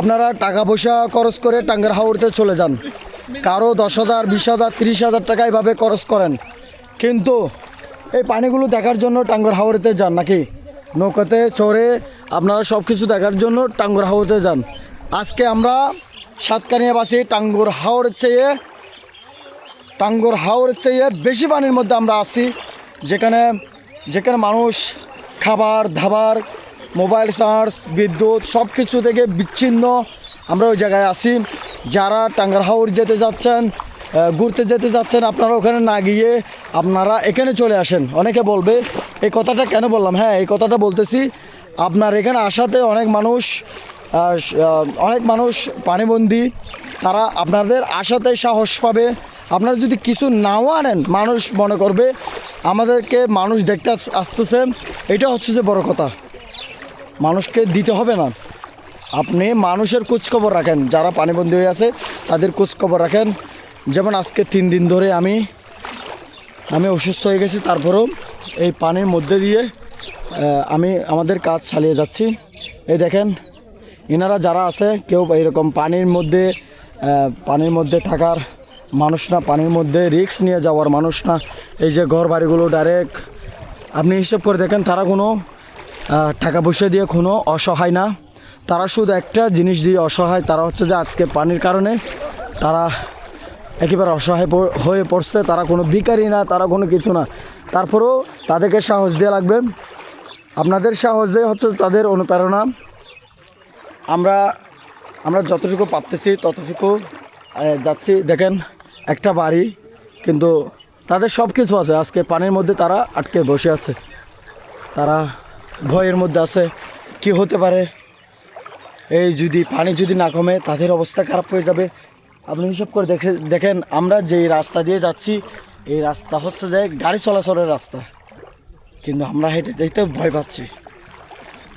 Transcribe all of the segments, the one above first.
আপনারা টাকা পয়সা খরচ করে টাঙ্গার হাওরতে চলে যান, কারো 10,000, 20,000, 30,000 টাকা এভাবে খরচ করেন, কিন্তু এই পানিগুলো দেখার জন্য টাঙ্গার হাওরেতে যান নাকি? নৌকাতে চড়ে আপনারা সব কিছু দেখার জন্য টাঙ্গুর হাওরতে যান। আজকে আমরা সাতকানিয়াবাসী টাঙ্গুর হাওরের চেয়ে বেশি পানির মধ্যে আমরা আছি, যেখানে মানুষ খাবার দাবার, মোবাইল চার্জ, বিদ্যুৎ সব কিছু থেকে বিচ্ছিন্ন আমরা ওই জায়গায় আছি। যারা টাঙ্গার হাওর যেতে যাচ্ছেন, ঘুরতে যেতে যাচ্ছেন, আপনারা ওখানে না গিয়ে আপনারা এখানে চলে আসেন। অনেকে বলবে এই কথাটা কেন বললাম, হ্যাঁ এই কথাটা বলতেছি, আপনার এখানে আসাতে অনেক মানুষ পানিবন্দী, তারা আপনাদের আসাতে সাহস পাবে। আপনারা যদি কিছু নাও আনেন, মানুষ মনে করবে আমাদেরকে মানুষ দেখতে আসতেছে, এটা হচ্ছে যে বড় কথা। মানুষকে দিতে হবে না, আপনি মানুষের খোঁজখবর রাখেন, যারা পানিবন্দী হয়ে আছে তাদের খোঁজখবর রাখেন। যেমন আজকে 3 দিন ধরে আমি অসুস্থ হয়ে গেছি, তারপরেও এই পানির মধ্যে দিয়ে আমি আমাদের কাজ চালিয়ে যাচ্ছি। এই দেখেন এনারা যারা আছে, কেউ এরকম পানির মধ্যে থাকার মানুষ না, পানির মধ্যে রিস্ক নিয়ে যাওয়ার মানুষ না। এই যে ঘর বাড়িগুলো ডাইরেক্ট আপনি হিসেব করে দেখেন, তারা কোনো টাকা পয়সা দিয়ে কোনো অসহায় না, তারা শুধু একটা জিনিস দিয়ে অসহায়, তারা হচ্ছে যে আজকে পানির কারণে তারা একেবারে অসহায় হয়ে পড়ছে। তারা কোনো ভিখারি না, তারা কোনো কিছু না, তারপরেও তাদেরকে সাহস দেওয়া লাগবে। আপনাদের সাহসে হচ্ছে তাদের অনুপ্রেরণা। আমরা যতটুকু পারতেছি ততটুকু যাচ্ছি। দেখেন একটা বাড়ি, কিন্তু তাদের সব কিছু আছে, আজকে পানির মধ্যে তারা আটকে বসে আছে, তারা ভয়ের মধ্যে আছে কি হতে পারে, এই পানি যদি না কমে তাদের অবস্থা খারাপ হয়ে যাবে। আপনি হিসাব করে দেখেন আমরা যেই রাস্তা দিয়ে যাচ্ছি, এই রাস্তা হচ্ছে যে গাড়ি চলাচলের রাস্তা, কিন্তু আমরা হেঁটে যেতে ভয় পাচ্ছি।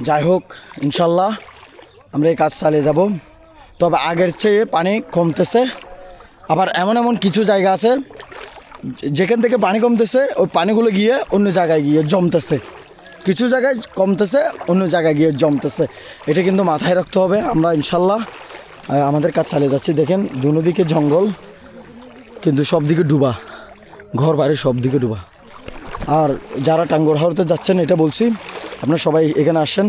যাই হোক, ইনশাল্লাহ আমরা এই কাজ চালিয়ে যাব। তবে আগের চেয়ে পানি কমতেছে, আবার এমন কিছু জায়গা আছে যেখান থেকে পানি কমতেছে, ওই পানিগুলো গিয়ে অন্য জায়গায় গিয়ে জমতেছে, কিছু জায়গায় কমতেছে, অন্য জায়গায় গিয়ে জমতেছে। এটা কিন্তু মাথায় রাখতে হবে। আমরা ইনশাল্লাহ আমাদের কাজ চালিয়ে যাচ্ছি। দেখেন দুদিকে জঙ্গল, কিন্তু সব দিকে ডুবা, ঘর বাড়ি সব দিকে ডুবা। আর যারা টাঙ্গুর হাওরতে যাচ্ছেন, এটা বলছি আপনারা সবাই এখানে আসেন,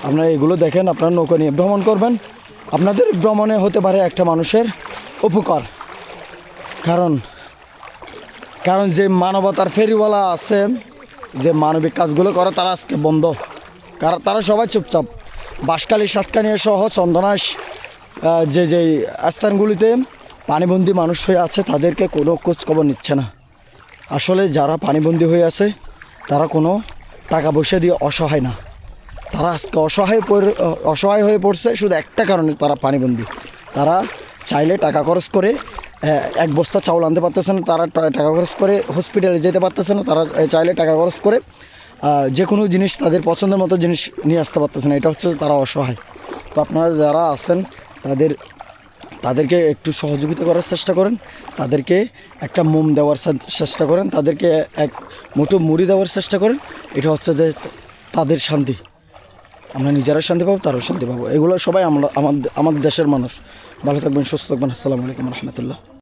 আপনারা এগুলো দেখেন, আপনারা নৌকা নিয়ে ভ্রমণ করবেন, আপনাদের ভ্রমণে হতে পারে একটা মানুষের উপকার। কারণ যে মানবতার ফেরিওয়ালা আছে, যে মানবিক কাজগুলো করে, তারা আজকে বন্ধ, কারণ তারা সবাই চুপচাপ। বাঁশখালী, সাতকানিয়া সহ চন্দনাইশ যে স্থানগুলিতে পানিবন্দী মানুষ হয়ে আছে, তাদেরকে কোনো খোঁজখবর নিচ্ছে না। আসলে যারা পানিবন্দী হয়ে আছে তারা কোনো টাকা পয়সা দিয়ে অসহায় না, তারা আজকে অসহায় হয়ে পড়ছে শুধু একটা কারণে, তারা পানিবন্দী। তারা চাইলে টাকা খরচ করে 1 বস্তা চাউল আনতে পারতেছে না, তারা টাকা খরচ করে হসপিটালে যেতে পারতেছে না, তারা চাইলে টাকা খরচ করে যে কোনো জিনিস তাদের পছন্দের মতো জিনিস নিয়ে আসতে পারতেছে না। এটা হচ্ছে তারা অসহায়। তো আপনারা যারা আছেন তাদেরকে একটু সহযোগিতা করার চেষ্টা করেন, তাদেরকে একটা মোম দেওয়ার চেষ্টা করেন, তাদেরকে এক মুঠো মুড়ি দেওয়ার চেষ্টা করেন। এটা হচ্ছে যে তাদের শান্তি, আমরা নিজেরা শান্তি পাবো, তারাও শান্তি পাবো। এগুলো সবাই আমাদের দেশের মানুষ। ভালো থাকবেন, সুস্থ থাকবেন। আসসালামু আলাইকুম রহমতুল্লাহ।